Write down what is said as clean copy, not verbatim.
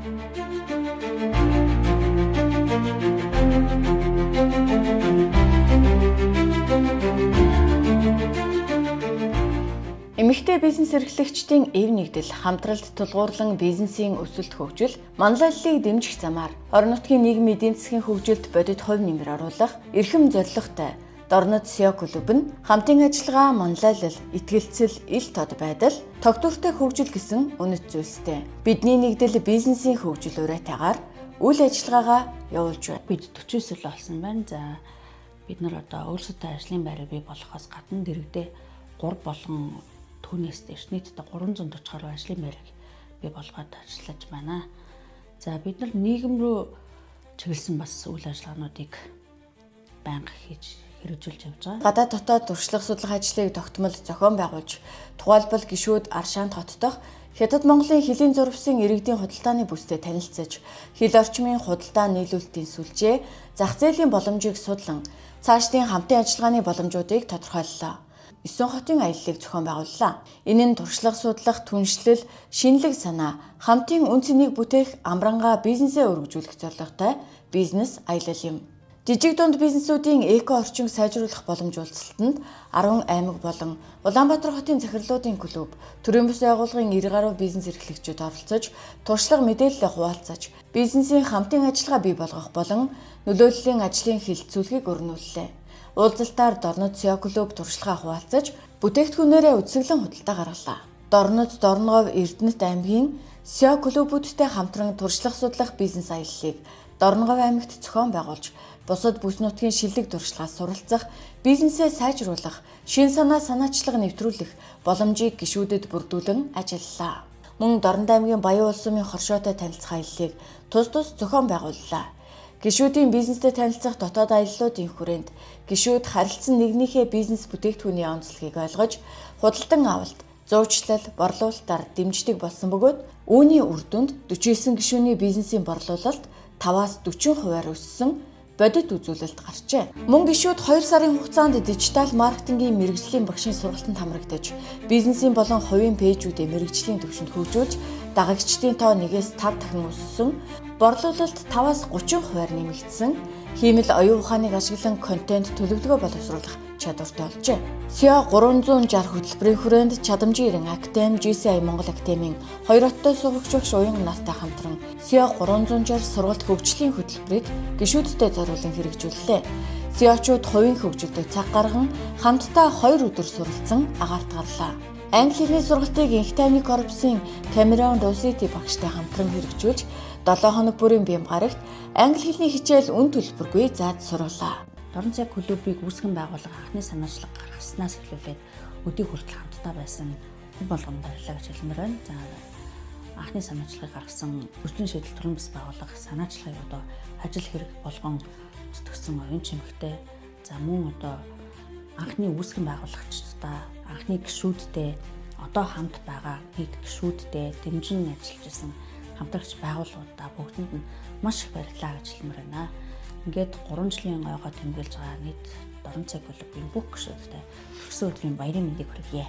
Эмэгтэй бизнес эрхлэгчдийн эв нэгдэл, хамтралд тулгуурлан бизнесийн өсөлт хөгжил, манлайллыг дэмжих замаар орон нутгийн нийгмийн эдийн засгийн хөгжилд бодит хувь нэмэр оруулах эрхэм зорилготой Дорнод SEO клуб нь хамтын ажиллагаа, манлайлал, итгэлцэл, ил тод байдал, тогтвортой хөгжил гэсэн үнэт зүйлстэй. Бидний нэгдэл бизнесийн хөгжил уриатайгаар үйл ажиллагаагаа явуулж байна. Бид 40 сая болсон байна. За бид нар одоо өөрсдөө ажлын байрыг бий болгохоос гадна дэрэгдээ 3 болон түүнээс дэш нийтдээ 340 гаруй ажлын байрыг бий болгоод ажиллаж байна. За бид нар нийгэм рүү чиглэсэн бас үйл ажиллагаануудыг байнга хийж хэрэгжүүлж явж байгаа. Гадаад дотоод туршлага судлах ажлыг тогтмол зохион байгуулж, тухайлбал гишүүд Аршаанд хотдох Хятад Монголын хөлийн зурвсын иргэдийн худалдааны бүстэй танилцаж, хэл орчмын худалдаа нийлүүлэлтийн сүлжээ, зах зээлийн боломжийг судлан, цаашдын хамтын ажиллагааны боломжуудыг тодорхойллоо. 9 хотын аяллыг зохион байгууллаа. Энэ нь туршлага судлах, түншлэл, шинэлэг санаа, хамтын үн цэнийг бүтээх амрангаа бизнесээ өргөжүүлэх зорилготой бизнес аялал юм. Жижиг дунд бизнесүүдийн эко орчинг сайжруулах боломж уулзалтанд 10 аймаг болон Улаанбаатар хотын захирлуудын клуб, төрийн бас байгууллагын 90 гаруй бизнес эрхлэгчид оролцож, туршлага мэдээлэлээ хуваалцаж, бизнесийн хамтын ажиллагаа бий болгох болон нөлөөллийн ажлын хилцүүлгийг өрнүүллээ. Уулзалтаар Дорнод SEO клуб туршлагаа хуваалцаж, бүтээгдэхүүнээрээ үсгэлэн худалдаа гаргалаа. Дорнод, Дорногов, Эрдэнэт аймгийн SEO клубүүдтэй хамтран туршлага судлах бизнес аяллыг Дорногов аймагт зохион байгуулж, бусад бүс нутгийн шилдэг туршлагаас суралцах, бизнесээ сайжруулах, шин санаачлага нэвтрүүлэх боломжийг гишүүдэд бүрдүүлэн ажиллалаа. Мөн Дорнод аймгийн Баян улс сумын хоршоотой танилцах аяллыг тус зохион байгууллаа. Гишүүдийн бизнестэй танилцах дотоод аяллуудын хүрээнд гишүүд харилцан нэгнийхээ бизнес бүтээгдэхүүний онцлогийг ойлгож, худалдан авалт, зуурчлал, борлуулалтаар дэмждэг болсон бөгөөд үүний үр дүнд 49 гишүүний бизнесийн борлуулалт 5-40% өссөн бодит үзүүлэлт гарчээ. Мөн гишүүд 2 сарын хугацаанд дижитал маркетингийн мэргэжлийн багшийн сургалтанд хамрагдаж, бизнесийн болон хувийн пэйжүүдээ мэргэжлийн түвшинд хөгжүүлж, дагагчдын тоо 1-5 дахин өссөн, борлуулалт 5-30% нэмэгдсэн, хиймэл оюун ухааныг ашиглан контент төлөвлөгөө боловсруулах чадвартай болжээ. SEO 360 хөтөлбөрийн хүрээнд Чадамжийн 90 Актем, GCI Монгол Актемийн 2 хоттой сурагч багш уян нартай хамтран SEO 360 сургалт хөгжлийн хөтөлбөрийг гишүүдтэй зориулан хэрэгжүүллээ. SEO-чууд хувийн хөгжилдөд цаг гарган хамтдаа 2 өдөр суралцсан агаарт гарлаа. Англи хэлний сургалтыг Инх тайвны корпусын Камерон Росити багштай хамтран хэрэгжүүлж, 7 хоног бүрийн бяам гарагт англи хэлний хичээл үн төлбөргүй зааж суруулаа. Дорнод SEO клубыг үүсгэн байгуулах анхны санаачлага гаргаснаас эхлүүлээд өдийг хүртэл хамтдаа байсан хүн болгонд баярлалаа гэж хэлмээр байна. За анхны санаачлагыг гаргасан өргөжлийн шийдэл төрийн бас байгуулах санаачлагыг одоо ажил хэрэг болгон зүтгэсэн оюун чимэгтэй. За мөн одоо анхны үүсгэн байгуулагчдаа, анхны гишүүдтэй, одоо хамт байгаа нийт гишүүдтэй дэмжин ажиллаж исэн хамтрагч байгууллагуудаа бүгдэнд нь маш их баярлалаа гэж хэлмээр байна. Ингээд 3 жилийн ойгоо тэмдэглэж байгаа нийт Дорнод SEO клубын бүх гишүүдтэй төрсөн өдрийн баярын мэндийг хүргье.